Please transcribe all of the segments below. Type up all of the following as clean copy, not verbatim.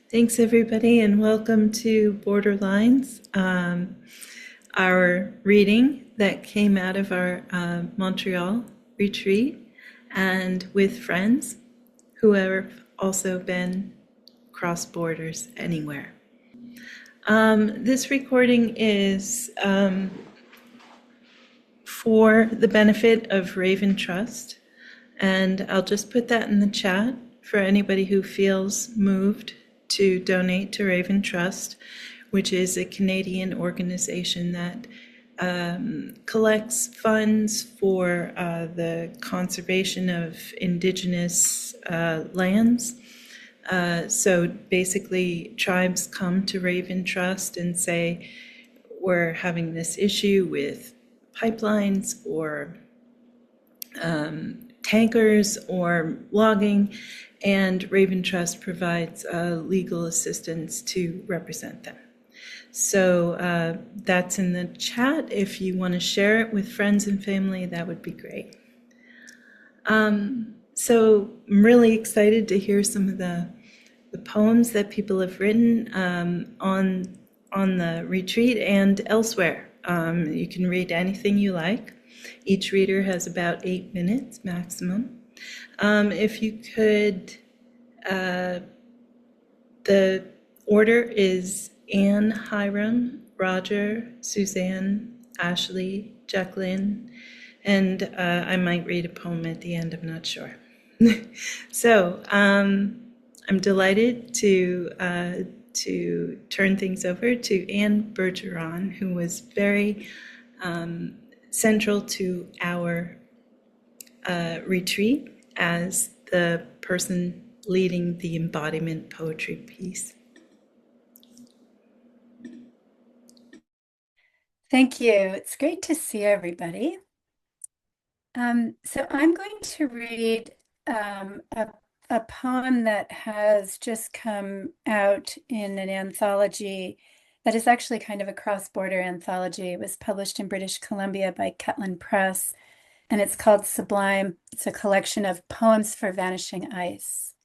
Thanks, everybody, and welcome to Borderlines, our reading that came out of our Montreal retreat and with friends who have also been cross borders anywhere. This recording is for the benefit of Raven Trust, and I'll just put that in the chat for anybody who feels moved to donate to Raven Trust, which is a Canadian organization that collects funds for the conservation of Indigenous lands. So basically, tribes come to Raven Trust and say, we're having this issue with pipelines or tankers or logging, and Raven Trust provides legal assistance to represent them. So that's in the chat. If you want to share it with friends and family, that would be great. So I'm really excited to hear some of the poems that people have written on the retreat and elsewhere. You can read anything you like. Each reader has about 8 minutes maximum. If you could, the order is Anne, Hiram, Rodger, Suzanne, Ashley, Jac-Lynn, and I might read a poem at the end, I'm not sure. So I'm delighted to turn things over to Anne Bergeron, who was very central to our retreat as the person leading the embodiment poetry piece. Thank you. It's great to see everybody. So I'm going to read a poem that has just come out in an anthology that is actually kind of a cross-border anthology. It was published in British Columbia by Catlin Press, and it's called Sublime. It's a collection of poems for vanishing ice.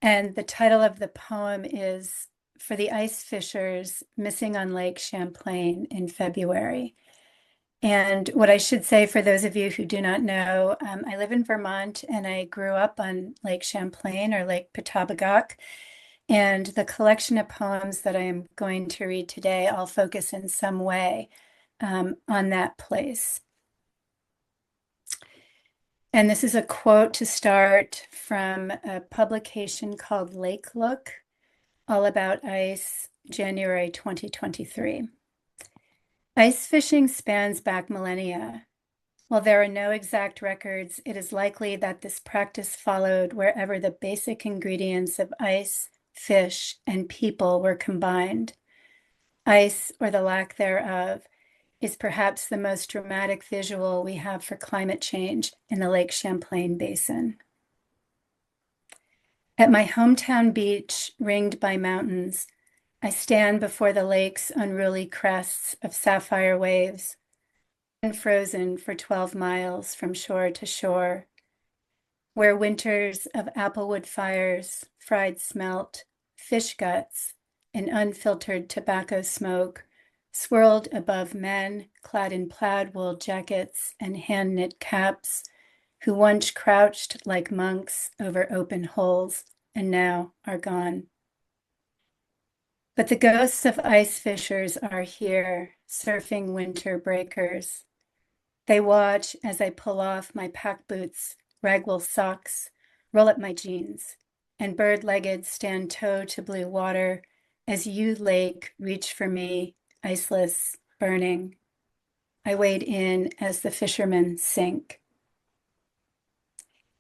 And the title of the poem is For the Ice Fishers Missing on Lake Champlain in February. And what I should say for those of you who do not know, I live in Vermont and I grew up on Lake Champlain or Lake Petobicoke. And the collection of poems that I am going to read today all focus in some way on that place. And this is a quote to start from a publication called Lake Look, All About Ice, January 2023. Ice fishing spans back millennia. While there are no exact records, it is likely that this practice followed wherever the basic ingredients of ice, fish, and people were combined. Ice, or the lack thereof, is perhaps the most dramatic visual we have for climate change in the Lake Champlain Basin. At my hometown beach, ringed by mountains, I stand before the lake's unruly crests of sapphire waves, unfrozen for 12 miles from shore to shore, where winters of applewood fires, fried smelt, fish guts, and unfiltered tobacco smoke swirled above men clad in plaid wool jackets and hand-knit caps, who once crouched like monks over open holes and now are gone. But the ghosts of ice fishers are here, surfing winter breakers. They watch as I pull off my pack boots, ragwool socks, roll up my jeans, and bird-legged stand toe to blue water as you, lake, reach for me, iceless, burning. I wade in as the fishermen sink.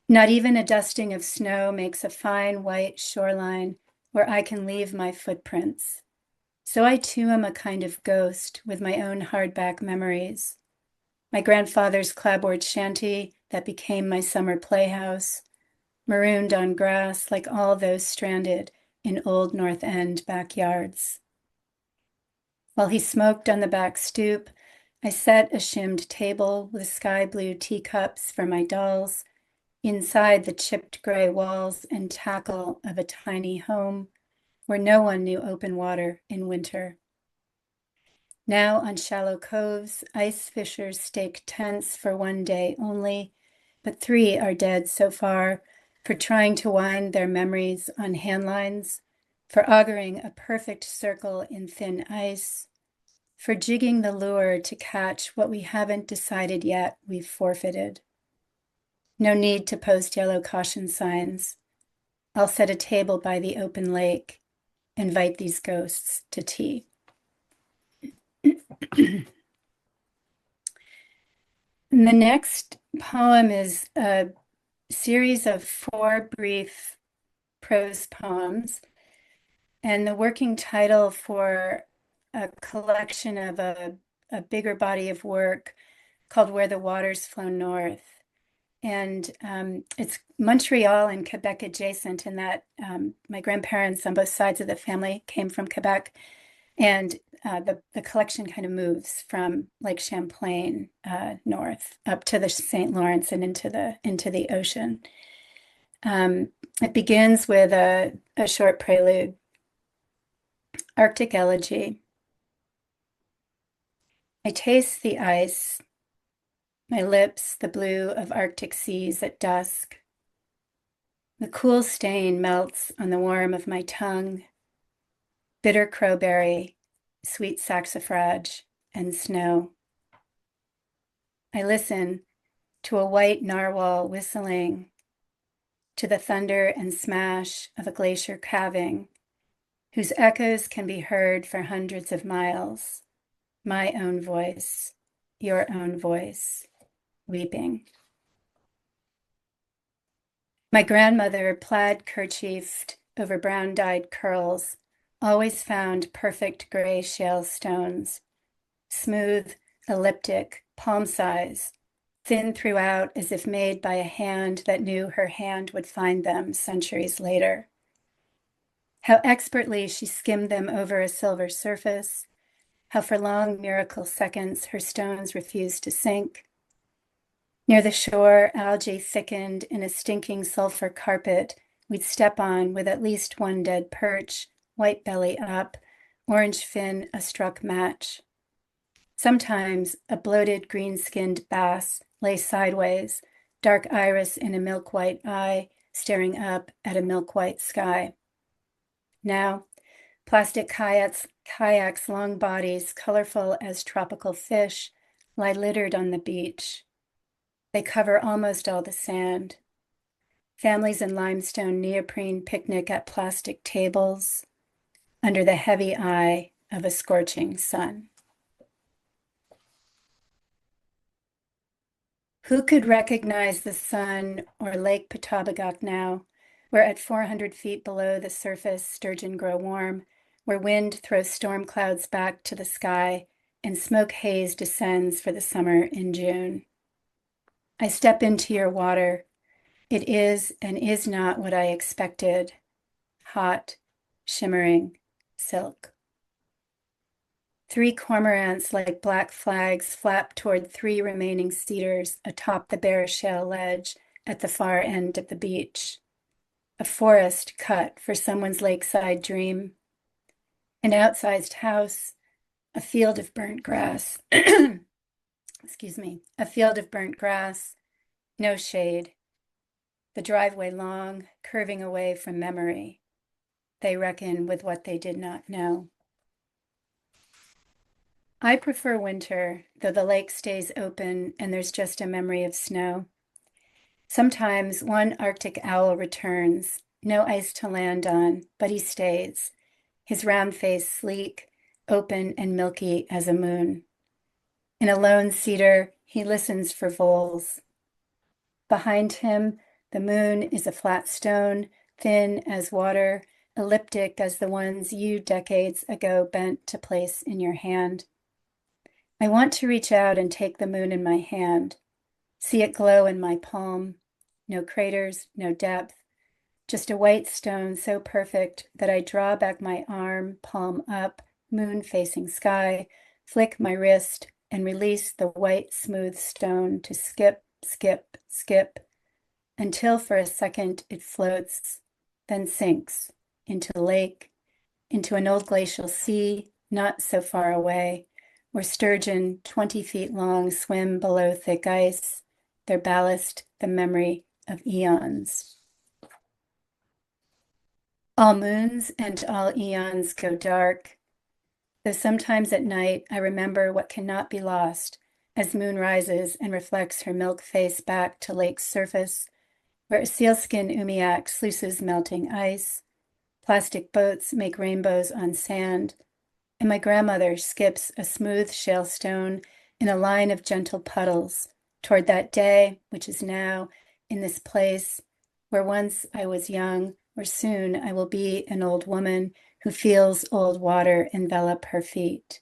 Not even a dusting of snow makes a fine white shoreline where I can leave my footprints. So I too am a kind of ghost with my own hardback memories. My grandfather's clapboard shanty that became my summer playhouse, marooned on grass like all those stranded in old North End backyards. While he smoked on the back stoop, I set a shimmed table with sky blue teacups for my dolls inside the chipped gray walls and tackle of a tiny home, where no one knew open water in winter. Now on shallow coves, ice fishers stake tents for one day only, but 3 are dead so far for trying to wind their memories on handlines, for auguring a perfect circle in thin ice, for jigging the lure to catch what we haven't decided yet we've forfeited. No need to post yellow caution signs. I'll set a table by the open lake, invite these ghosts to tea. And the next poem is a series of 4 brief prose poems. And the working title for a collection of a bigger body of work called Where the Waters Flow North. And it's Montreal and Quebec adjacent in that my grandparents on both sides of the family came from Quebec. And the collection kind of moves from Lake Champlain north up to the St. Lawrence and into the ocean. It begins with a short prelude. Arctic Elegy. I taste the ice, my lips the blue of Arctic seas at dusk. The cool stain melts on the warm of my tongue. Bitter crowberry, sweet saxifrage, and snow. I listen to a white narwhal whistling, to the thunder and smash of a glacier calving, whose echoes can be heard for hundreds of miles. My own voice, your own voice, weeping. My grandmother, plaid kerchiefed over brown-dyed curls, always found perfect gray shale stones, smooth, elliptic, palm size, thin throughout as if made by a hand that knew her hand would find them centuries later. How expertly she skimmed them over a silver surface, how for long miracle seconds her stones refused to sink. Near the shore, algae thickened in a stinking sulfur carpet we'd step on with at least one dead perch, white belly up, orange fin a struck match. Sometimes a bloated green-skinned bass lay sideways, dark iris in a milk-white eye, staring up at a milk-white sky. Now, plastic kayaks, long bodies, colorful as tropical fish, lie littered on the beach. They cover almost all the sand. Families in limestone neoprene picnic at plastic tables under the heavy eye of a scorching sun. Who could recognize the sun or Lake Petobigoc now, where at 400 feet below the surface sturgeon grow warm, where wind throws storm clouds back to the sky and smoke haze descends for the summer in June? I step into your water. It is and is not what I expected. Hot, shimmering, silk. 3 cormorants like black flags flap toward 3 remaining cedars atop the bare shale ledge at the far end of the beach. A forest cut for someone's lakeside dream. An outsized house, a field of burnt grass. Excuse me, a field of burnt grass, no shade. The driveway long, curving away from memory. They reckon with what they did not know. I prefer winter, though the lake stays open and there's just a memory of snow. Sometimes one Arctic owl returns, no ice to land on, but he stays, his round face sleek, open and milky as a moon. In a lone cedar, he listens for voles. Behind him, the moon is a flat stone, thin as water, elliptic as the ones you decades ago bent to place in your hand. I want to reach out and take the moon in my hand, see it glow in my palm. No craters, no depth, just a white stone so perfect that I draw back my arm, palm up, moon facing sky, flick my wrist, and release the white, smooth stone to skip, skip, skip, until for a second it floats, then sinks into lake, into an old glacial sea not so far away, where sturgeon 20 feet long swim below thick ice, their ballast the memory of eons. All moons and all eons go dark, though sometimes at night I remember what cannot be lost as moon rises and reflects her milk face back to lake's surface, where a sealskin umiak sluices melting ice, plastic boats make rainbows on sand, and my grandmother skips a smooth shale stone in a line of gentle puddles toward that day, which is now, in this place, where once I was young, where soon I will be an old woman who feels old water envelop her feet.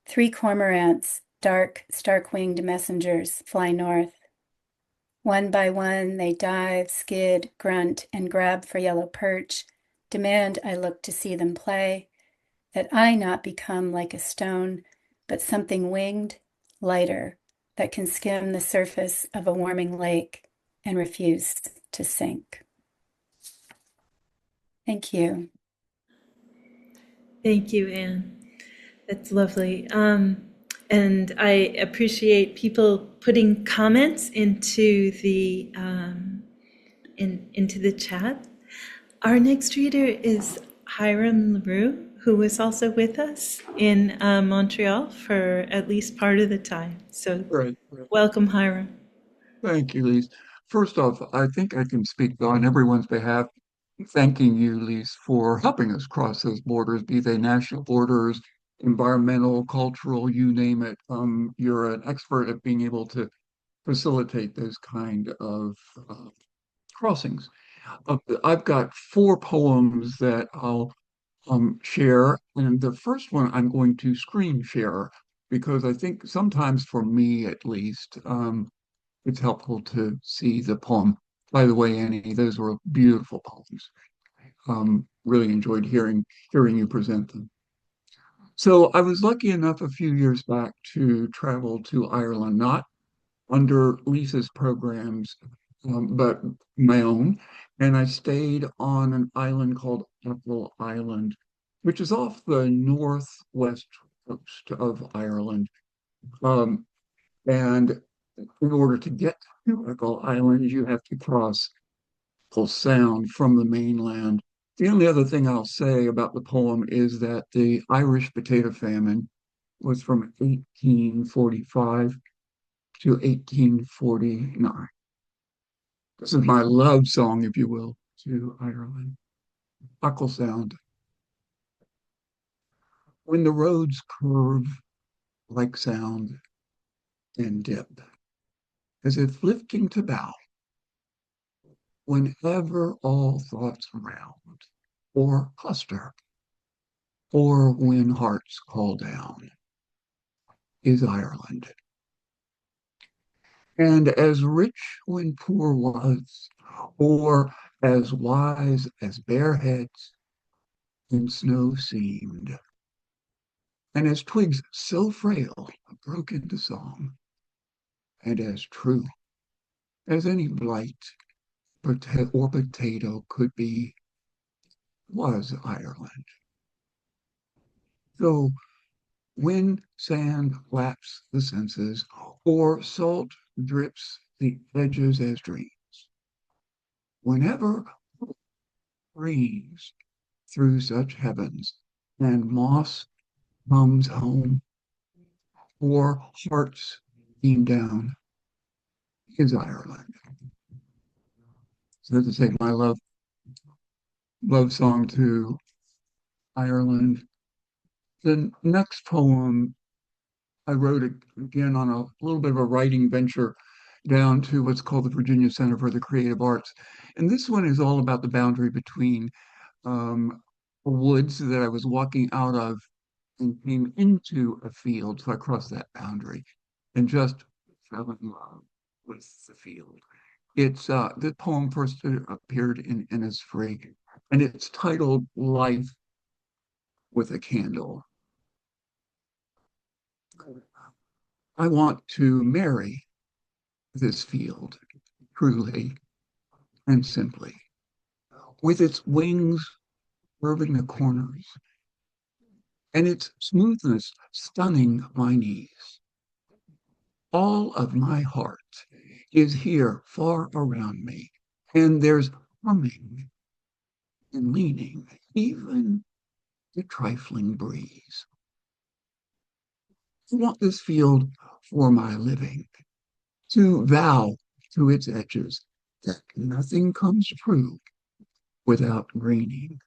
3 cormorants, dark, stark-winged messengers, fly north. One by one, they dive, skid, grunt, and grab for yellow perch, demand I look to see them play, that I not become like a stone, but something winged, lighter, that can skim the surface of a warming lake and refuse to sink. Thank you. Thank you, Anne. That's lovely. And I appreciate people putting comments into the into the chat. Our next reader is Hiram Larew, who was also with us in Montreal for at least part of the time. So Right. welcome, Hiram. Thank you, Lise. First off, I think I can speak on everyone's behalf, thanking you, Lise, for helping us cross those borders, be they national borders, environmental, cultural, you name it. You're an expert at being able to facilitate those kind of crossings. I've got 4 poems that I'll share, and the first one I'm going to screen share because I think sometimes, for me at least, it's helpful to see the poem. By the way, Annie, those were beautiful poems. Really enjoyed hearing you present them. So I was lucky enough a few years back to travel to Ireland, not under Lisa's programs, but my own. And I stayed on an island called Apple Island, which is off the northwest coast of Ireland. Um, and in order to get to Echo Island, you have to cross Echo Sound from the mainland. The only other thing I'll say about the poem is that the Irish potato famine was from 1845 to 1849. This is my love song, if you will, to Ireland. Echo Sound. When the roads curve like sound and dip, as if lifting to bow, whenever all thoughts round or cluster, or when hearts call down, is Ireland. And as rich when poor was, or as wise as bare heads in snow seemed, and as twigs so frail broke into song, and as true as any blight or potato could be, was Ireland. So when sand laps the senses, or salt drips the edges as dreams, whenever hope rings through such heavens, and moss comes home, or hearts beam down, is Ireland. So to say my love song to Ireland. The next poem I wrote again on a little bit of a writing venture down to what's called the Virginia Center for the Creative Arts. And this one is all about the boundary between woods that I was walking out of and came into a field. So I crossed that boundary and just fell in love with the field. It's the poem first appeared in Innisfree, and it's titled Life with a Candle. I want to marry this field truly and simply, with its wings curving the corners, and its smoothness stunning my knees. All of my heart is here far around me, and there's humming and leaning, even the trifling breeze. I want this field for my living, to vow to its edges that nothing comes true without greening.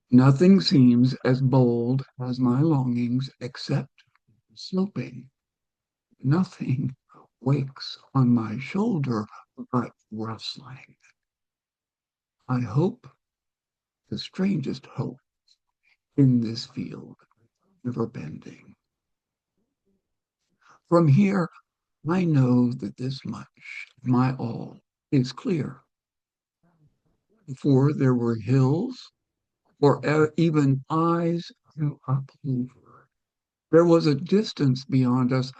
Nothing seems as bold as my longings except sloping. Nothing wakes on my shoulder but rustling. I hope the strangest hope in this field, never bending. From here, I know that this much, my all, is clear. Before there were hills or even eyes to upheaver. There was a distance beyond us,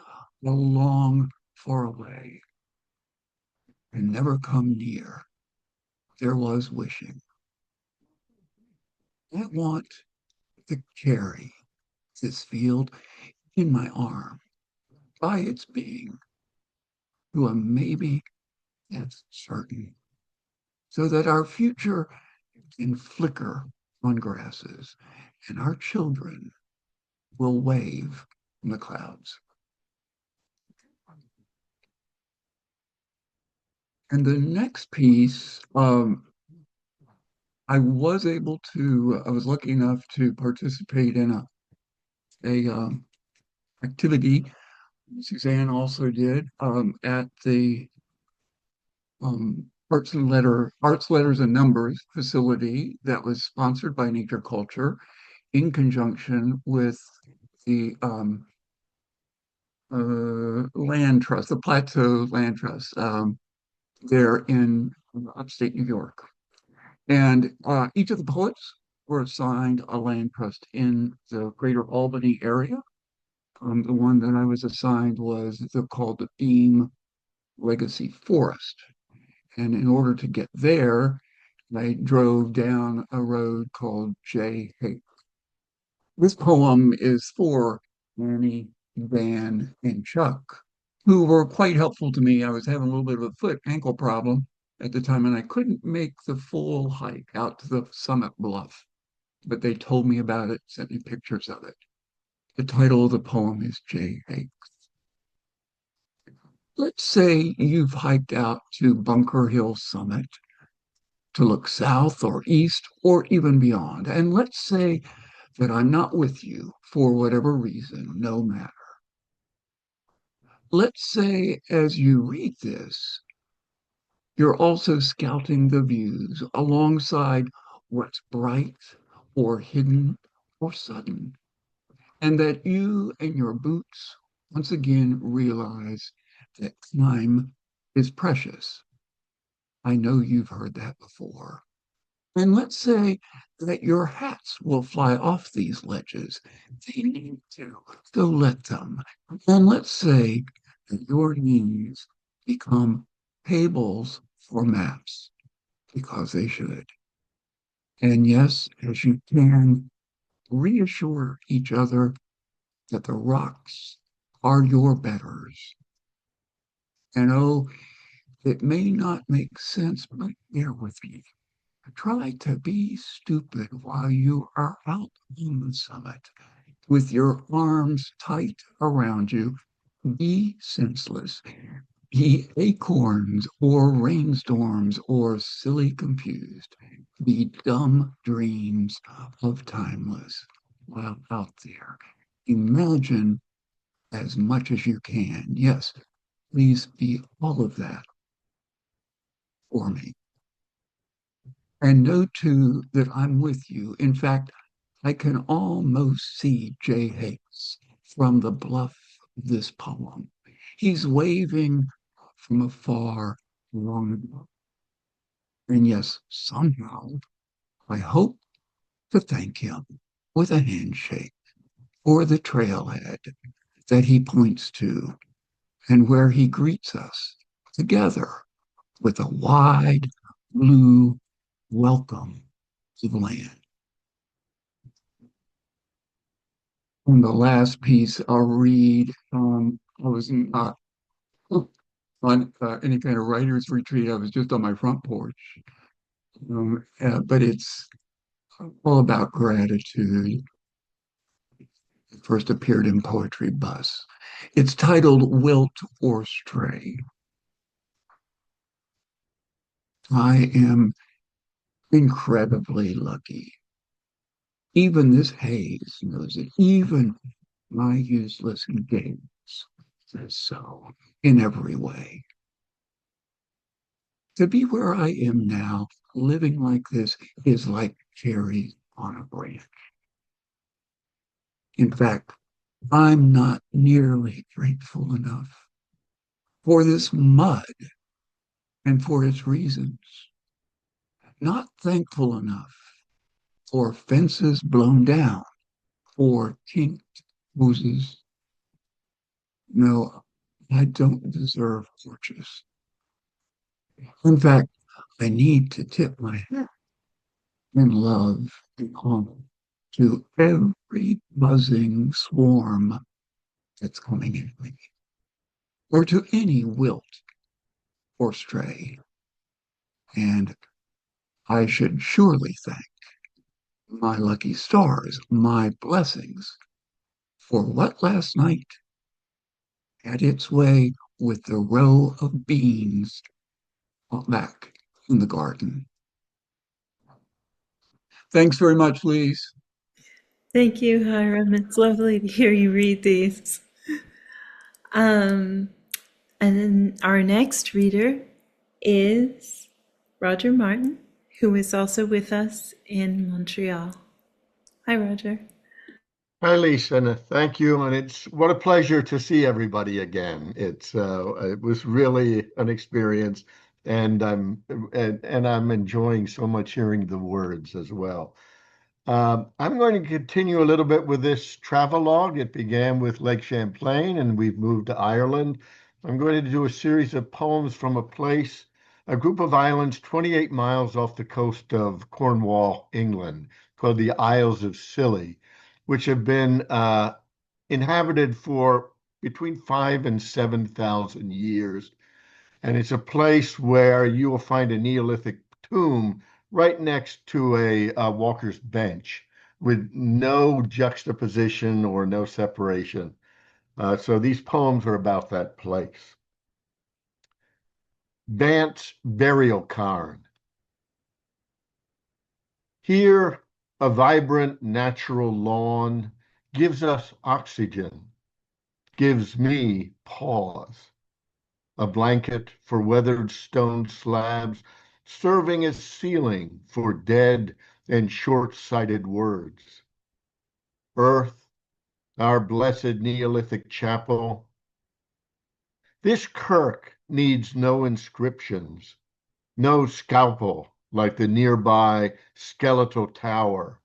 a long far away, and never come near. There was wishing. I want to carry this field in my arm by its being to a maybe that's certain, so that our future can flicker on grasses and our children will wave in the clouds. And the next piece, I was lucky enough to participate in a activity. Suzanne also did at the Arts, Letters, and Numbers facility that was sponsored by NatureCulture in conjunction with the land trust, the Plateau Land Trust, there in upstate New York. And each of the poets were assigned a land trust in the greater Albany area. The one that I was assigned was called the Beam Legacy Forest. And in order to get there, I drove down a road called J. Hake. This poem is for Annie, Van, and Chuck, who were quite helpful to me. I was having a little bit of a foot ankle problem at the time, and I couldn't make the full hike out to the summit bluff. But they told me about it, sent me pictures of it. The title of the poem is J. Hake. Let's say you've hiked out to Bunker Hill Summit to look south or east or even beyond. And let's say that I'm not with you for whatever reason, no matter. Let's say as you read this, you're also scouting the views alongside what's bright or hidden or sudden, and that you and your boots once again realize that time is precious. I know you've heard that before. And let's say that your hats will fly off these ledges. They need to, so let them. And let's say that your knees become tables for maps, because they should. And yes, as you can, reassure each other that the rocks are your betters. And oh, it may not make sense, but bear with me. Try to be stupid while you are out on the summit with your arms tight around you. Be senseless. Be acorns or rainstorms or silly confused. Be dumb dreams of timeless while out there. Imagine as much as you can. Yes, please be all of that for me. And know too that I'm with you. In fact, I can almost see J. Hakes from the bluff of this poem. He's waving from afar long ago. And yes, somehow, I hope to thank him with a handshake or the trailhead that he points to and where he greets us together with a wide blue welcome to the land. And the last piece I'll read, I was not on any kind of writer's retreat. I was just on my front porch. But it's all about gratitude. It first appeared in Poetry Bus. It's titled Wilt or Stray. I am incredibly lucky. Even this haze knows it. Even my useless gaze says so in every way. To be where I am now, living like this, is like cherries on a branch. In fact, I'm not nearly grateful enough for this mud and for its reasons. Not thankful enough for fences blown down, for kinked hoses. No, I don't deserve porches. In fact, I need to tip my hat in love and honor to every buzzing swarm that's coming at me, or to any wilt or stray. And I should surely thank my lucky stars, my blessings, for what last night had its way with the row of beans back in the garden. Thanks very much, Lise. Thank you, Hiram. It's lovely to hear you read these. Um, and then our next reader is Rodger Martin, who is also with us in Montreal. Hi, Rodger. Hi, Lisa, and thank you. And it's what a pleasure to see everybody again. It was really an experience, and I'm enjoying so much hearing the words as well. I'm going to continue a little bit with this travelogue. It began with Lake Champlain, and we've moved to Ireland. I'm going to do a series of poems from a group of islands 28 miles off the coast of Cornwall, England, called the Isles of Scilly, which have been inhabited for between 5,000 and 7,000 years. And it's a place where you will find a Neolithic tomb right next to a walker's bench with no juxtaposition or no separation. So these poems are about that place. Bant's Burial Cairn. Here, a vibrant natural lawn gives us oxygen, gives me pause. A blanket for weathered stone slabs, serving as ceiling for dead and short-sighted words. Earth, our blessed Neolithic chapel. This kirk needs no inscriptions, no scalpel like the nearby skeletal tower,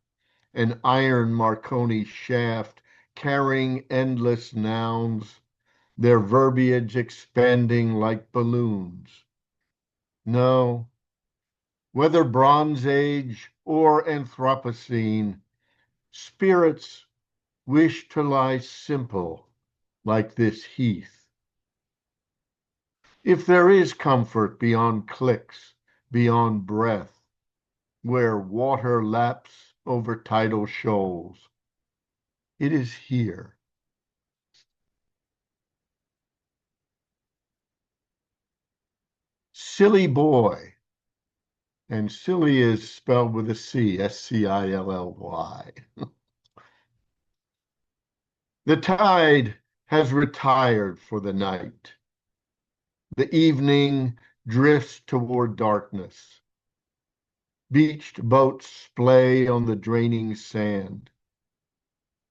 an iron Marconi shaft carrying endless nouns, their verbiage expanding like balloons. No, whether Bronze Age or Anthropocene, spirits wish to lie simple like this heath. If there is comfort beyond clicks, beyond breath, where water laps over tidal shoals, it is here. Silly boy, and silly is spelled with a C, S-C-I-L-L-Y. The tide has retired for the night. The evening drifts toward darkness. Beached boats splay on the draining sand.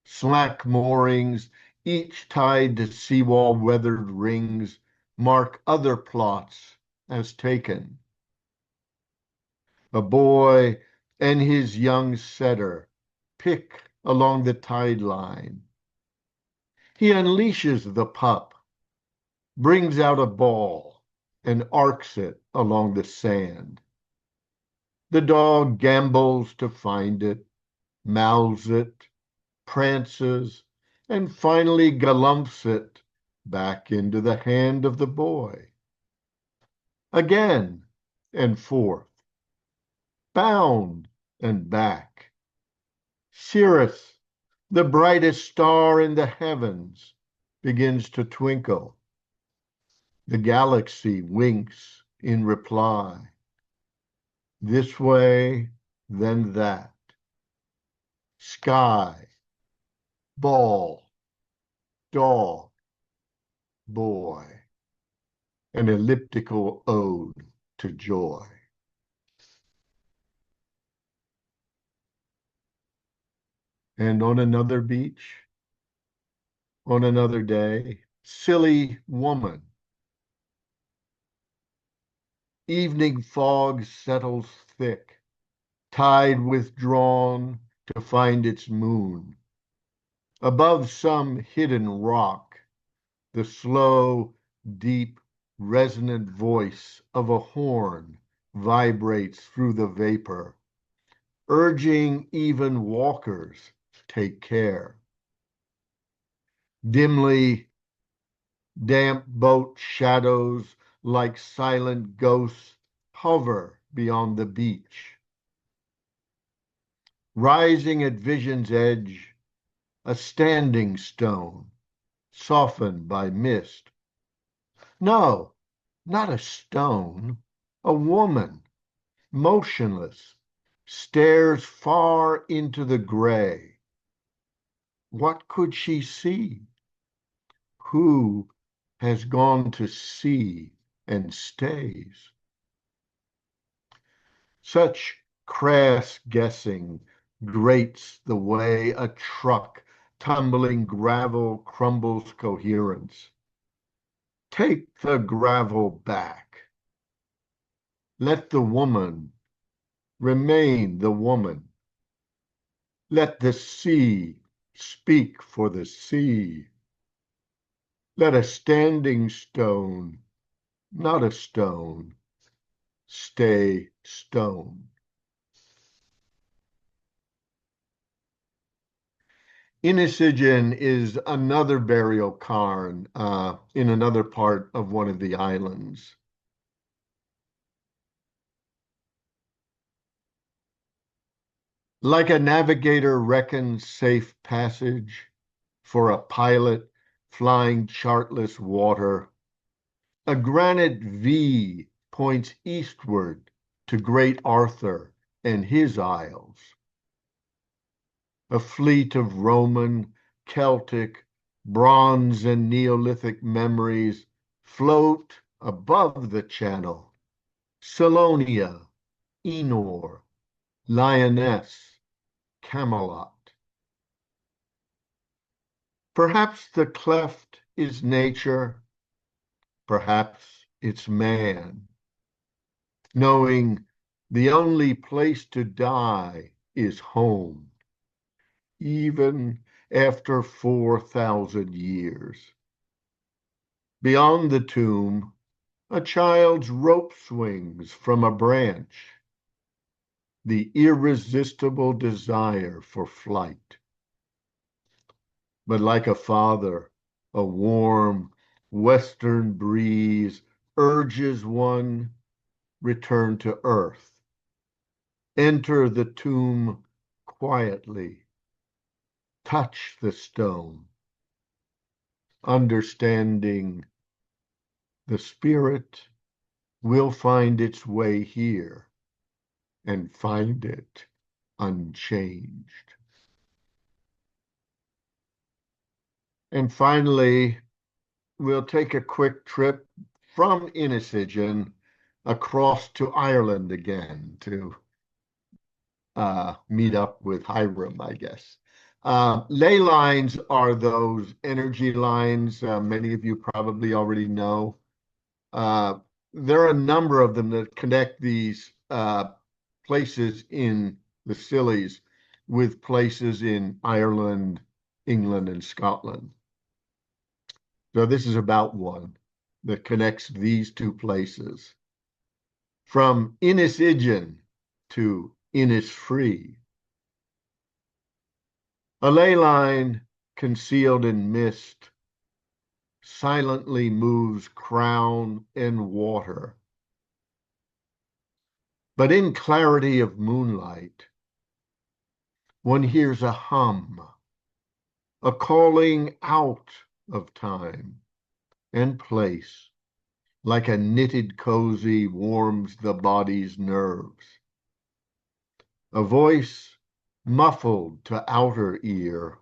Slack moorings, each tied to seawall weathered rings, mark other plots as taken. A boy and his young setter pick along the tide line. He unleashes the pup, brings out a ball, and arcs it along the sand. The dog gambols to find it, mouths it, prances, and finally galumps it back into the hand of the boy. Again and forth, bound and back. Sirius, the brightest star in the heavens, begins to twinkle. The galaxy winks in reply. This way, then that. Sky, ball, dog, boy. An elliptical ode to joy. And on another beach, on another day, silly woman. Evening fog settles thick, tide withdrawn to find its moon. Above some hidden rock, the slow, deep, resonant voice of a horn vibrates through the vapor, urging even walkers, take care. Dimly, damp boat shadows like silent ghosts hover beyond the beach. Rising at vision's edge, a standing stone, softened by mist. No, not a stone, a woman, motionless, stares far into the gray. What could she see? Who has gone to sea and stays? Such crass guessing grates the way a truck tumbling gravel crumbles coherence. Take the gravel back. Let the woman remain the woman. Let the sea speak for the sea. Let a standing stone, not a stone, stay stone. Inisigen is another burial cairn in another part of one of the islands. Like a navigator reckons safe passage for a pilot flying chartless water, a granite V points eastward to great Arthur and his isles. A fleet of Roman, Celtic, Bronze, and Neolithic memories float above the channel. Salonia, Enor, Lyonesse, Camelot. Perhaps the cleft is nature, perhaps it's man, knowing the only place to die is home, even after 4,000 years. Beyond the tomb, a child's rope swings from a branch, the irresistible desire for flight. But like a father, a warm western breeze urges one, return to earth. Enter the tomb quietly. Touch the stone. Understanding the spirit will find its way here and find it unchanged. And finally, we'll take a quick trip from Inisigen across to Ireland again to meet up with Hiram, I guess. Ley lines are those energy lines many of you probably already know. There are a number of them that connect these places in the Scillies with places in Ireland, England, and Scotland. So this is about one that connects these two places. From Inisigen to Innisfree. A ley line concealed in mist, silently moves crown and water. But in clarity of moonlight, one hears a hum, a calling out of time and place, like a knitted cozy warms the body's nerves. A voice muffled to outer ear,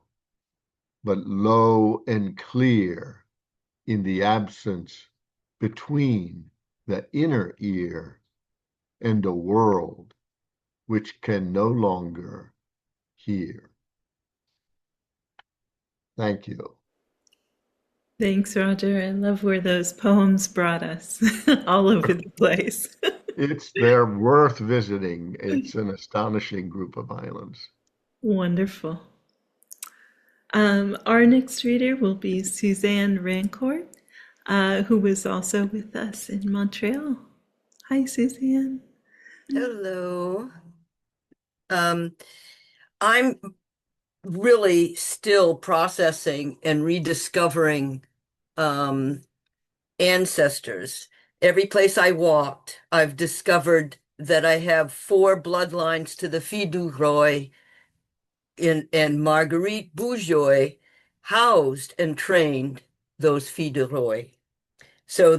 but low and clear in the absence between the inner ear and a world which can no longer hear. Thank you. Thanks, Roger. I love where those poems brought us all over the place. They're worth visiting. It's an astonishing group of islands. Wonderful. Our next reader will be Suzanne Rancourt, who was also with us in Montreal. Hi, Suzanne. Hello. I'm really still processing and rediscovering ancestors. Every place I walked, I've discovered that I have 4 bloodlines to the Filles du Roi and Marguerite Bourgeois housed and trained those Filles du Roi. So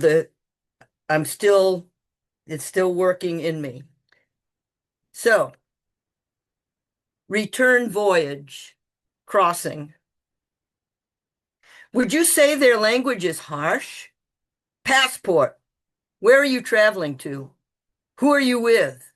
it's still working in me. So, return voyage, crossing. Would you say their language is harsh? Passport. Where are you traveling to? Who are you with?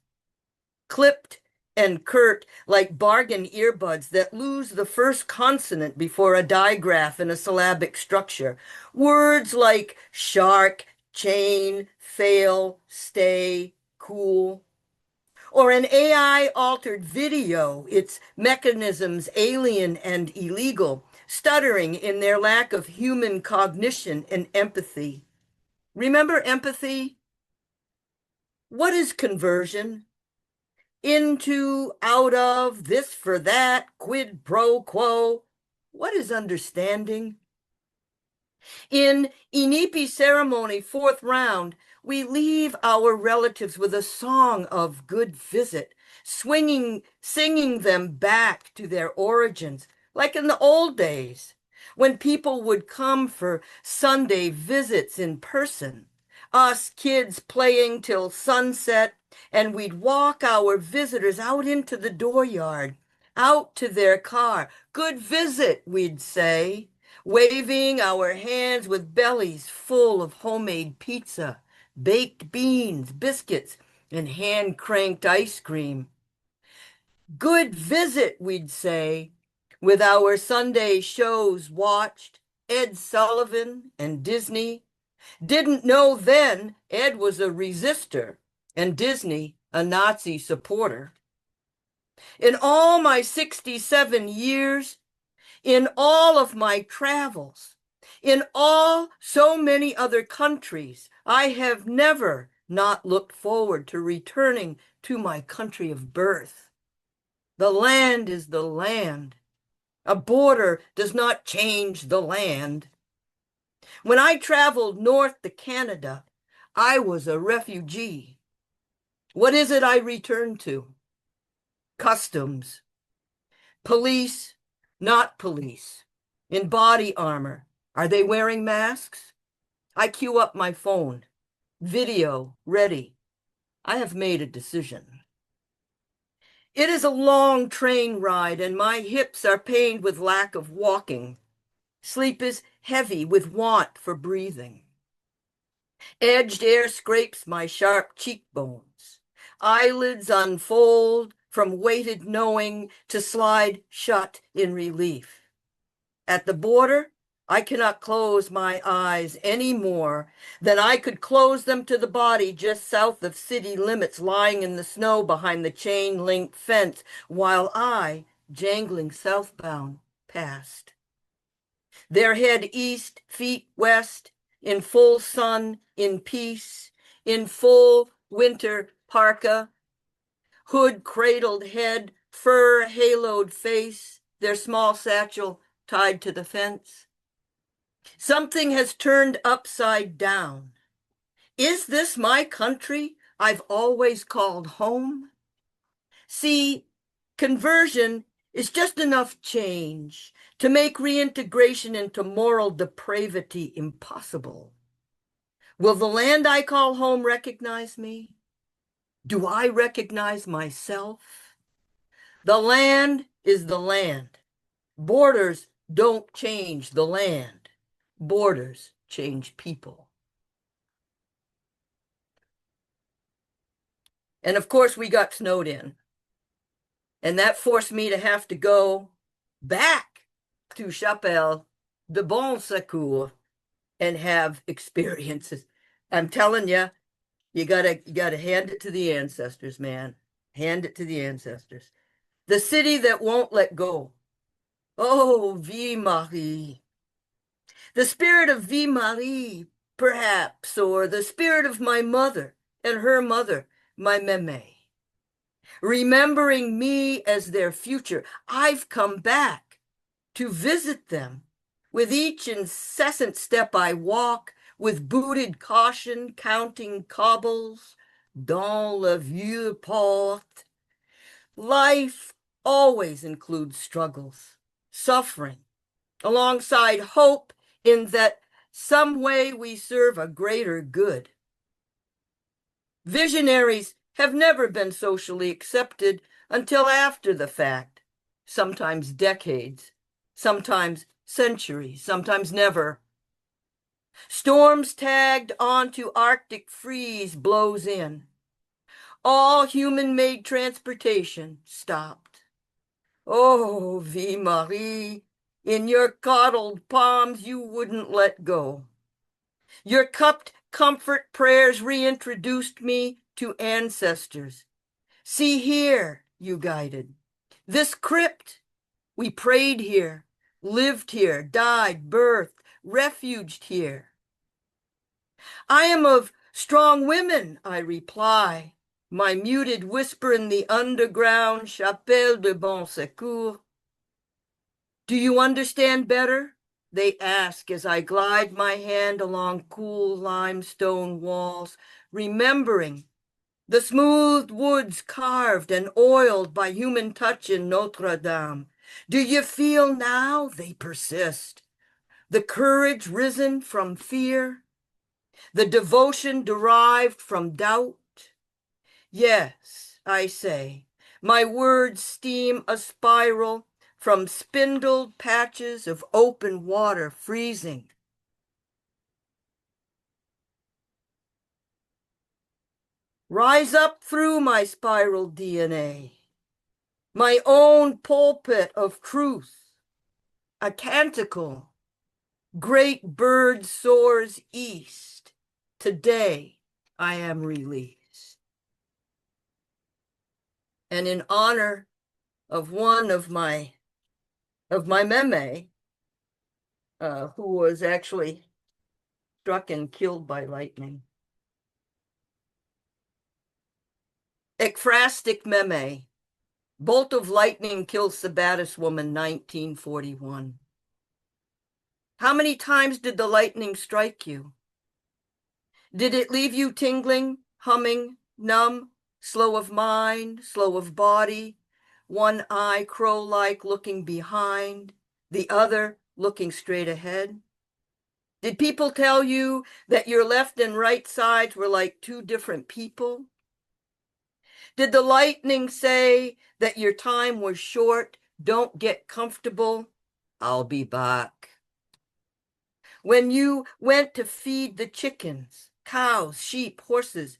Clipped and curt like bargain earbuds that lose the first consonant before a digraph in a syllabic structure. Words like shark, chain, fail, stay, cool. Or an AI-altered video, its mechanisms alien and illegal, stuttering in their lack of human cognition and empathy. Remember empathy? What is conversion? Into, out of, this for that, quid pro quo. What is understanding? In Inipi ceremony, 4th round, we leave our relatives with a song of good visit, singing them back to their origins, like in the old days, when people would come for Sunday visits in person, us kids playing till sunset, and we'd walk our visitors out into the dooryard, out to their car. Good visit, we'd say, waving our hands with bellies full of homemade pizza, baked beans, biscuits, and hand-cranked ice cream. Good visit, we'd say, with our Sunday shows watched, Ed Sullivan and Disney. Didn't know then Ed was a resistor and Disney a Nazi supporter. In all my 67 years, in all of my travels, in all so many other countries, I have never not looked forward to returning to my country of birth. The land is the land. A border does not change the land. When I traveled north to Canada, I was a refugee. What is it I return to? Customs. Police, not police. In body armor. Are they wearing masks? I queue up my phone. Video ready. I have made a decision. It is a long train ride and my hips are pained with lack of walking. Sleep is heavy with want for breathing. Edged air scrapes my sharp cheekbones. Eyelids unfold from weighted knowing to slide shut in relief. At the border, I cannot close my eyes any more than I could close them to the body just south of city limits lying in the snow behind the chain-link fence while I, jangling southbound, passed. Their head east, feet west, in full sun, in peace, in full winter parka, hood cradled head, fur haloed face, their small satchel tied to the fence. Something has turned upside down. Is this my country I've always called home? See, conversion is just enough change to make reintegration into moral depravity impossible. Will the land I call home recognize me? Do I recognize myself? The land is the land. Borders don't change the land. Borders change people. And of course, we got snowed in. And that forced me to have to go back to Chapelle de Bon Secours and have experiences. I'm telling you, you gotta hand it to the ancestors, man. Hand it to the ancestors. The city that won't let go. Oh, Vie Marie. The spirit of Vie Marie, perhaps, or the spirit of my mother and her mother, my meme. Remembering me as their future, I've come back to visit them. With each incessant step I walk, with booted caution, counting cobbles, dans le vieux port. Life always includes struggles, suffering, alongside hope in that some way we serve a greater good. Visionaries have never been socially accepted until after the fact, sometimes decades, sometimes centuries, sometimes never. Storms tagged onto Arctic freeze blows in. All human-made transportation stopped. Oh, Vie Marie, in your coddled palms you wouldn't let go. Your cupped comfort prayers reintroduced me to ancestors. See here, you guided. This crypt, we prayed here, lived here, died, birthed, refuged here. I am of strong women, I reply, my muted whisper in the underground Chapelle de Bon Secours. Do you understand better? They ask as I glide my hand along cool limestone walls, remembering the smooth woods carved and oiled by human touch in Notre Dame. Do you feel now? They persist. The courage risen from fear, the devotion derived from doubt. Yes, I say, my words steam a spiral from spindled patches of open water freezing. Rise up through my spiral DNA, my own pulpit of truth, a canticle. Great bird soars east. Today I am released. And in honor of one of my meme, who was actually struck and killed by lightning. Ekphrastic meme, bolt of lightning kills Sabattis woman, 1941. How many times did the lightning strike you? Did it leave you tingling, humming, numb, slow of mind, slow of body, one eye crow-like looking behind, the other looking straight ahead? Did people tell you that your left and right sides were like two different people? Did the lightning say that your time was short, don't get comfortable, I'll be back? When you went to feed the chickens, cows, sheep, horses,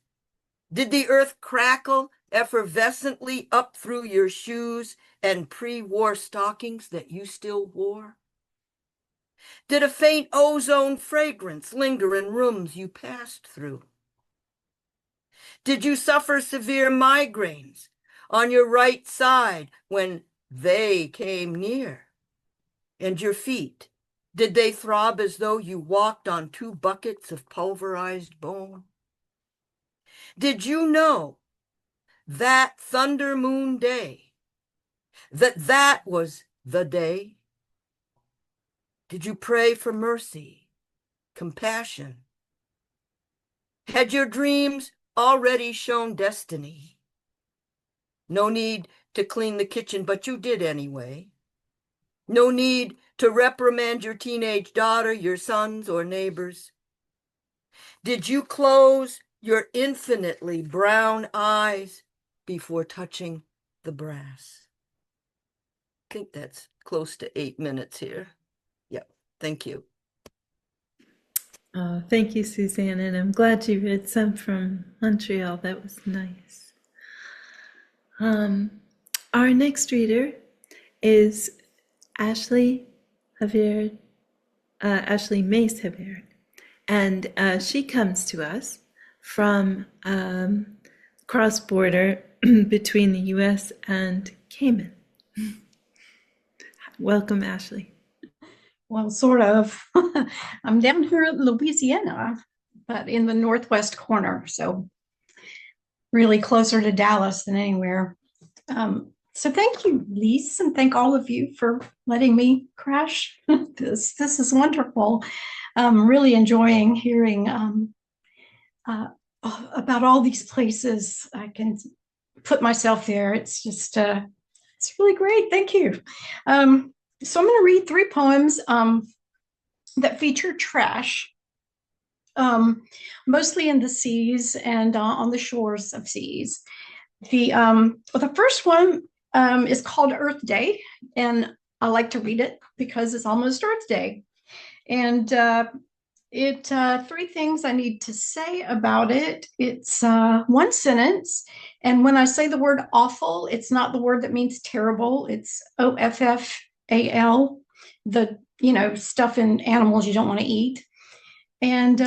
did the earth crackle effervescently up through your shoes and pre-war stockings that you still wore? Did a faint ozone fragrance linger in rooms you passed through? Did you suffer severe migraines on your right side when they came near? And your feet, did they throb as though you walked on 2 buckets of pulverized bone? Did you know that thunder moon day, that was the day? Did you pray for mercy, compassion? Had your dreams already shown destiny? No need to clean the kitchen, but you did anyway. No need to reprimand your teenage daughter, your sons, or neighbors. Did you close your infinitely brown eyes before touching the brass? I think that's close to 8 minutes here. Yep, thank you. Thank you, Suzanne, and I'm glad you read some from Montreal. That was nice. Our next reader is Ashley Havird, Ashley Mace Havird, and she comes to us from cross-border between the U.S. and Cayman. Welcome, Ashley. Well, sort of. I'm down here in Louisiana, but in the northwest corner, so really closer to Dallas than anywhere. So thank you, Lis, and thank all of you for letting me crash this. This is wonderful. I'm really enjoying hearing about all these places. I can put myself there. It's just, it's really great. Thank you. So I'm going to read 3 poems that feature trash, mostly in the seas and on the shores of seas. The first one is called Earth Day, and I like to read it because it's almost Earth Day. And 3 things I need to say about it. It's 1 sentence, and when I say the word awful, it's not the word that means terrible. It's OFFAL, the stuff in animals you don't want to eat. And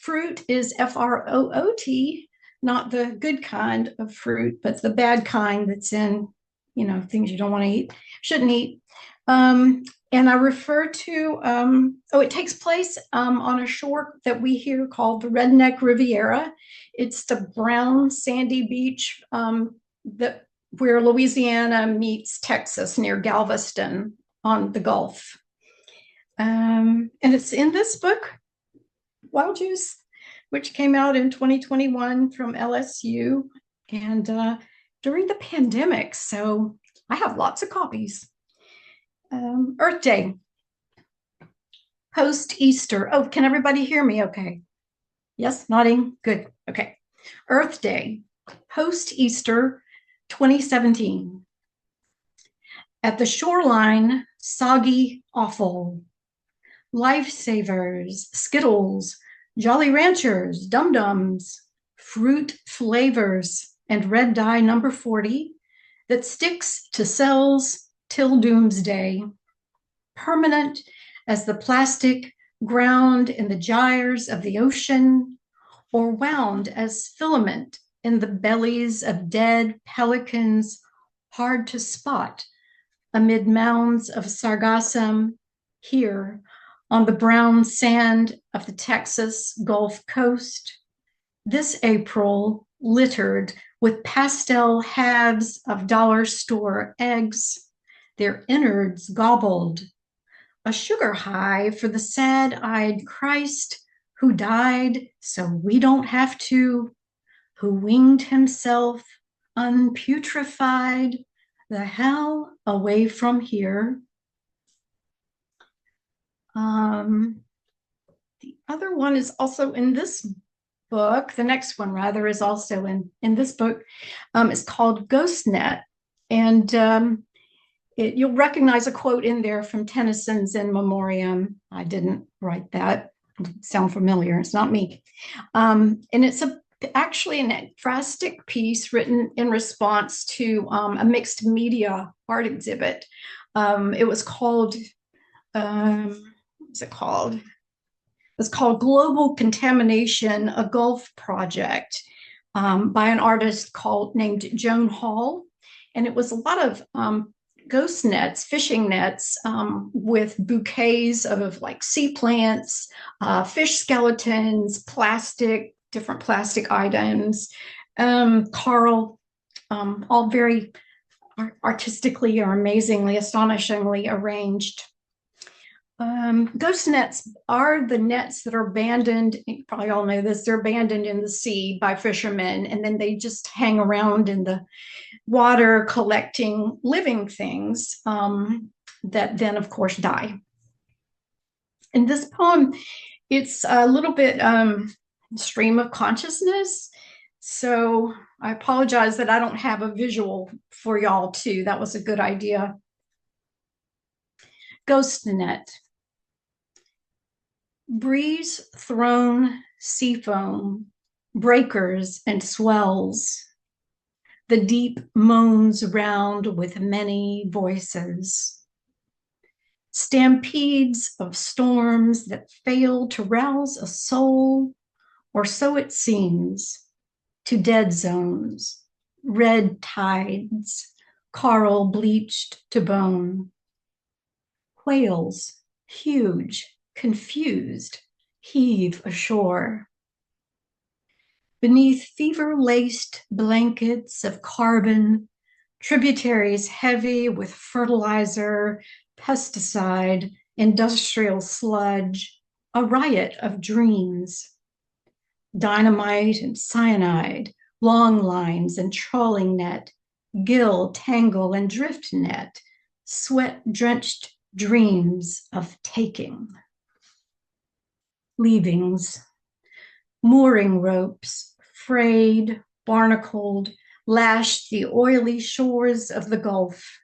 fruit is FROOT, not the good kind of fruit, but the bad kind that's in, things you don't want to eat, shouldn't eat. And I refer to, it takes place on a shore that we here call the Redneck Riviera. It's the brown sandy beach where Louisiana meets Texas near Galveston on the Gulf. And it's in this book, Wild Juice, which came out in 2021 from LSU and during the pandemic. So I have lots of copies. Earth Day, post-Easter. Oh, can everybody hear me okay? Yes, nodding, good, okay. Earth Day, post-Easter 2017. At the shoreline, soggy offal, lifesavers, Skittles, Jolly Ranchers, Dum-Dums, fruit flavors, and red dye number 40 that sticks to cells till doomsday, permanent as the plastic ground in the gyres of the ocean, or wound as filament in the bellies of dead pelicans, hard to spot amid mounds of sargassum here on the brown sand of the Texas Gulf Coast. This April littered with pastel halves of dollar store eggs, their innards gobbled, a sugar high for the sad-eyed Christ who died so we don't have to, who winged himself unputrefied the hell away from here. The other one is also in this book. The next one, rather, is also in this book. It's called Ghost Net. And you'll recognize a quote in there from Tennyson's In Memoriam. I didn't write that. Sound familiar? It's not me. And it's actually an ekphrastic piece written in response to a mixed media art exhibit. It was called, what's it called? It's called Global Contamination, a Gulf Project by an artist named Joan Hall. And it was a lot of ghost nets, fishing nets with bouquets of like sea plants, fish skeletons, different plastic items, coral, all very artistically or amazingly, astonishingly arranged. Ghost nets are the nets that are abandoned. You probably all know this. They're abandoned in the sea by fishermen, and then they just hang around in the water collecting living things that then, of course, die. In this poem, it's a little bit stream of consciousness. So I apologize that I don't have a visual for y'all too. That was a good idea. Ghost net. Breeze thrown sea foam, breakers and swells. The deep moans round with many voices. Stampedes of storms that fail to rouse a soul, or so it seems, to dead zones, red tides, coral bleached to bone. Whales, huge, confused, heave ashore. Beneath fever-laced blankets of carbon, tributaries heavy with fertilizer, pesticide, industrial sludge, a riot of dreams. Dynamite and cyanide, long lines and trawling net, gill, tangle, and drift net, sweat-drenched dreams of taking. Leavings, mooring ropes, frayed, barnacled, lashed the oily shores of the Gulf.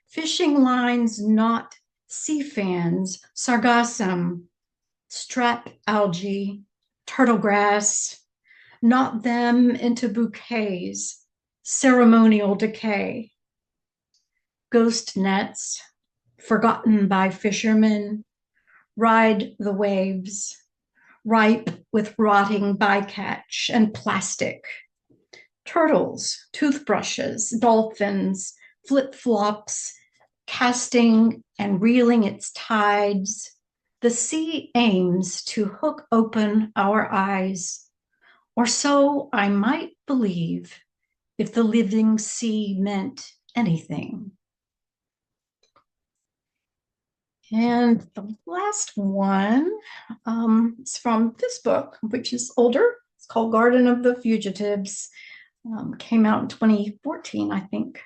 Fishing lines not sea fans, sargassum, strap algae, turtle grass, knot them into bouquets, ceremonial decay. Ghost nets, forgotten by fishermen, ride the waves, ripe with rotting bycatch and plastic. Turtles, toothbrushes, dolphins, flip-flops, casting and reeling its tides. The sea aims to hook open our eyes, or so I might believe if the living sea meant anything. And the last one is from this book, which is older. It's called Garden of the Fugitives. Came out in 2014, I think.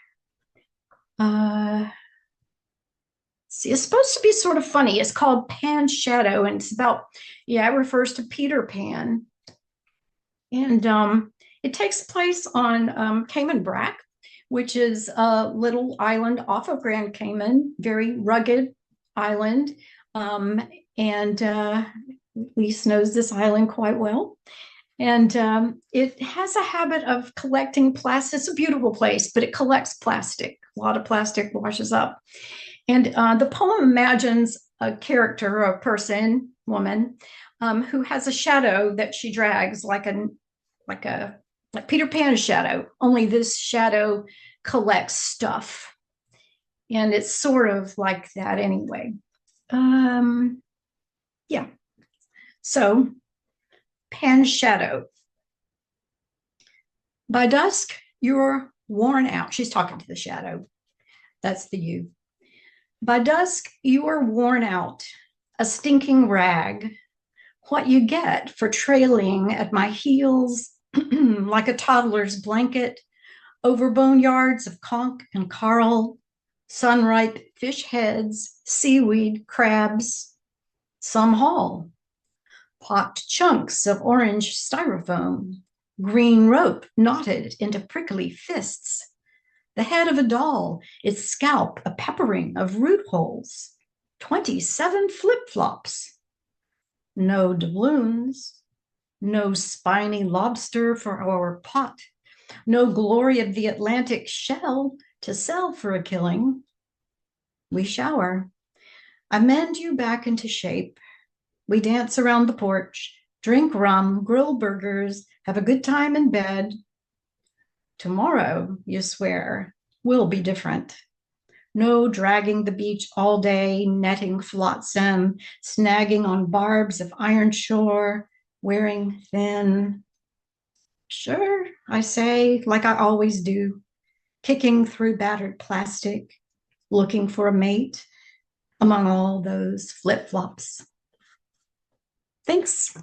See, it's supposed to be sort of funny. It's called Pan's Shadow, and it's about, it refers to Peter Pan. And it takes place on Cayman Brac, which is a little island off of Grand Cayman, very rugged island. Lis knows this island quite well. And it has a habit of collecting plastic. It's a beautiful place, but it collects plastic. A lot of plastic washes up. And the poem imagines a character, a person, woman, who has a shadow that she drags like Peter Pan's shadow, only this shadow collects stuff. And it's sort of like that anyway. So Pan's shadow. By dusk, you're worn out. She's talking to the shadow. That's the you. By dusk, you are worn out, a stinking rag. What you get for trailing at my heels like a toddler's blanket over boneyards of conch and coral, sunripe fish heads, seaweed, crabs, some haul, pocked chunks of orange styrofoam, green rope knotted into prickly fists, the head of a doll, its scalp a peppering of root holes, 27 flip-flops, no doubloons, no spiny lobster for our pot, no glory of the Atlantic shell to sell for a killing. We shower. I mend you back into shape. We dance around the porch, drink rum, grill burgers, have a good time in bed. Tomorrow, you swear, will be different. No dragging the beach all day, netting flotsam, snagging on barbs of iron shore, wearing thin. Sure, I say, like I always do, kicking through battered plastic, looking for a mate, among all those flip-flops. Thanks.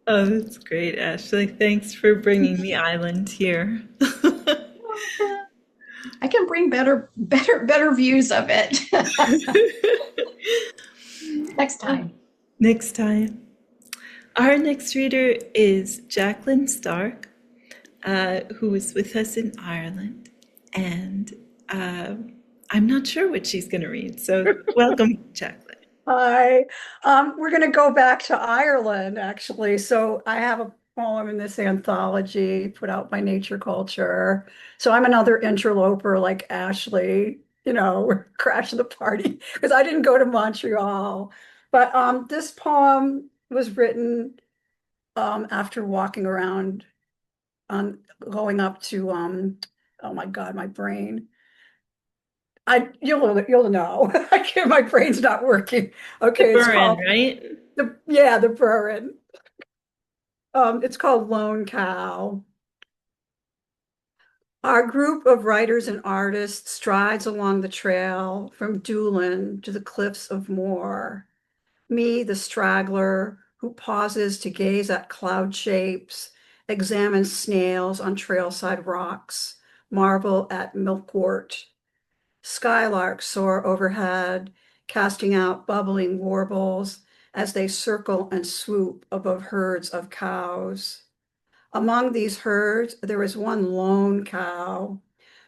Oh, that's great, Ashley. Thanks for bringing the island here. I can bring better views of it next time. Next time. Our next reader is Jac-Lynn Stark, who is with us in Ireland. And I'm not sure what she's going to read. So welcome, Jac-Lynn. Hi. We're going to go back to Ireland, actually. So I have a poem in this anthology put out by NatureCulture. So I'm another interloper like Ashley, we're crashing the party because I didn't go to Montreal. But this poem was written after walking around going up to oh my God, my brain. You'll know. I can't. My brain's not working. Okay, it's Bergeron, called right? the Bergeron. It's called Lone Cow. Our group of writers and artists strides along the trail from Doolin to the cliffs of Moore. Me, the straggler, who pauses to gaze at cloud shapes, examine snails on trailside rocks, marvel at milkwort. Skylarks soar overhead, casting out bubbling warbles as they circle and swoop above herds of cows. Among these herds, there is one lone cow,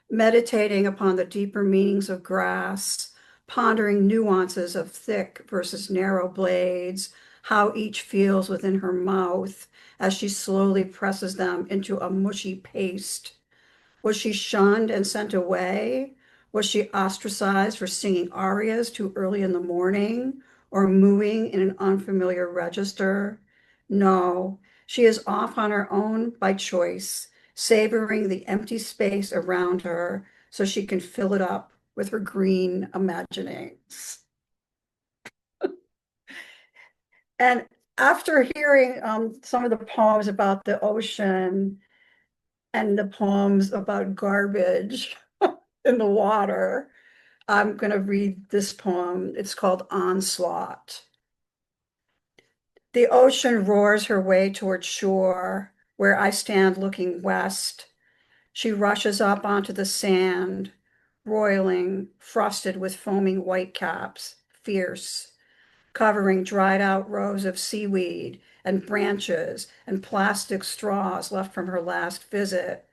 meditating upon the deeper meanings of grass, pondering nuances of thick versus narrow blades, how each feels within her mouth as she slowly presses them into a mushy paste. Was she shunned and sent away? Was she ostracized for singing arias too early in the morning or mooing in an unfamiliar register? No, she is off on her own by choice, savoring the empty space around her so she can fill it up with her green imaginings. And after hearing some of the poems about the ocean and the poems about garbage in the water, I'm going to read this poem. It's called Onslaught. The ocean roars her way toward shore, where I stand looking west. She rushes up onto the sand, roiling, frosted with foaming whitecaps, fierce, covering dried out rows of seaweed and branches and plastic straws left from her last visit.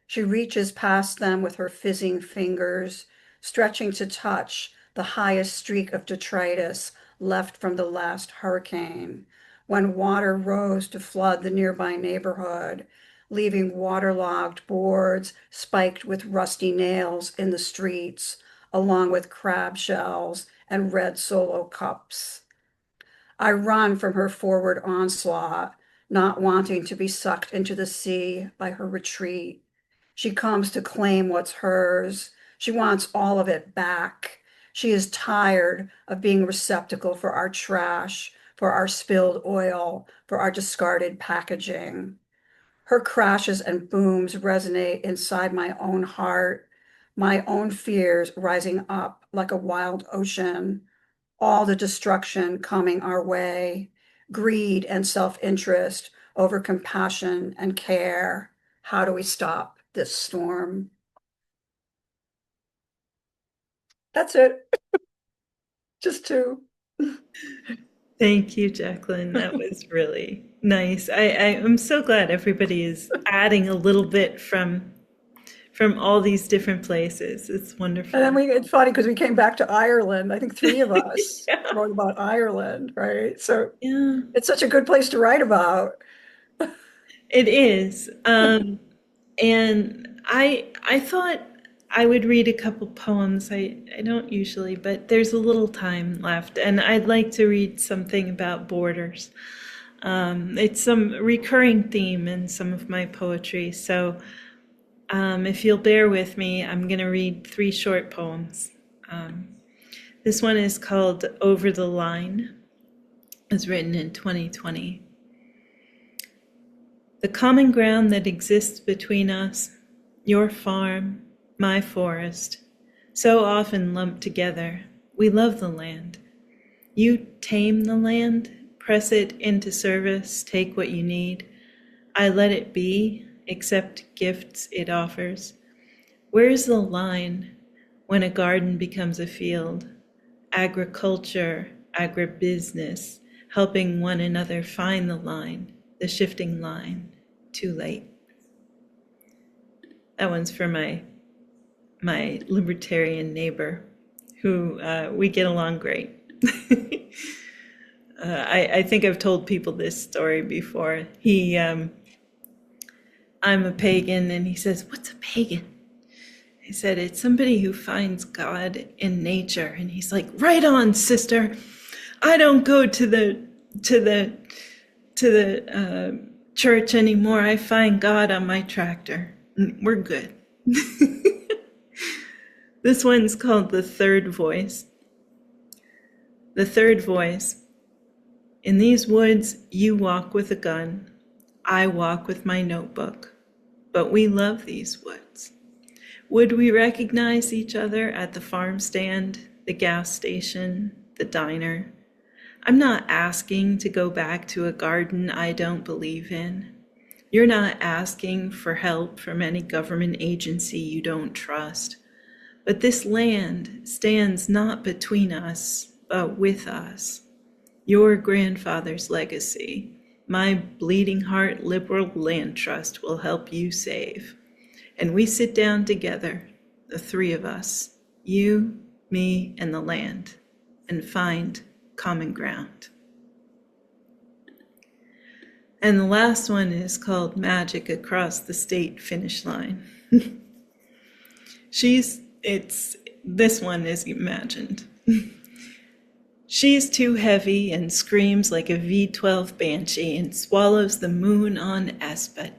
She reaches past them with her fizzing fingers, stretching to touch the highest streak of detritus left from the last hurricane, when water rose to flood the nearby neighborhood, leaving waterlogged boards spiked with rusty nails in the streets, along with crab shells and red Solo cups. I run from her forward onslaught, not wanting to be sucked into the sea by her retreat. She comes to claim what's hers. She wants all of it back. She is tired of being a receptacle for our trash, for our spilled oil, for our discarded packaging. Her crashes and booms resonate inside my own heart, my own fears rising up like a wild ocean, all the destruction coming our way, greed and self-interest over compassion and care. How do we stop this storm? That's it. Just two. Thank you, Jac-Lynn. That was really nice. I'm so glad everybody is adding a little bit from all these different places. It's wonderful. And then it's funny because we came back to Ireland. I think three of us Yeah. wrote about Ireland, right? So Yeah, it's such a good place to write about. it is. And I thought I would read a couple poems. I don't usually, but there's a little time left, and I'd like to read something about borders. It's some recurring theme in some of my poetry. So if you'll bear with me, I'm going to read 3 short poems. This one is called Over the Line. It was written in 2020. The common ground that exists between us, your farm, my forest, so often lumped together. We love the land. You tame the land, press it into service, take what you need. I let it be, accept gifts it offers. Where's the line when a garden becomes a field? Agriculture, agribusiness, helping one another find the line, the shifting line, too late. That one's for my libertarian neighbor, who we get along great. I think I've told people this story before. I'm a pagan, and he says, "What's a pagan?" I said, "It's somebody who finds God in nature." And he's like, "Right on, sister. I don't go to the church anymore. I find God on my tractor. We're good." This one's called The Third Voice. The third voice. In these woods, you walk with a gun. I walk with my notebook. But we love these woods. Would we recognize each other at the farm stand, the gas station, the diner? I'm not asking to go back to a garden I don't believe in. You're not asking for help from any government agency you don't trust. But this land stands not between us, but with us. Your grandfather's legacy, my bleeding heart liberal land trust will help you save. And we sit down together, the three of us, you, me, and the land, and find common ground. And the last one is called Magic Across the State Finish Line. This one is imagined. She's too heavy and screams like a V12 banshee and swallows the moon on Aspet.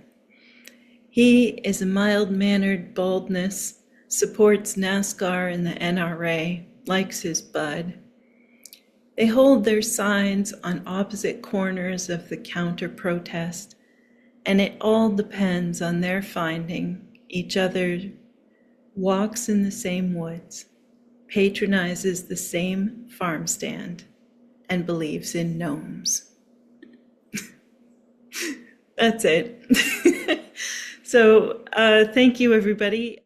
He is a mild-mannered baldness, supports NASCAR and the NRA, likes his bud. They hold their signs on opposite corners of the counter-protest, and it all depends on their finding each other, walks in the same woods, patronizes the same farm stand, and believes in gnomes. That's it. So thank you, everybody.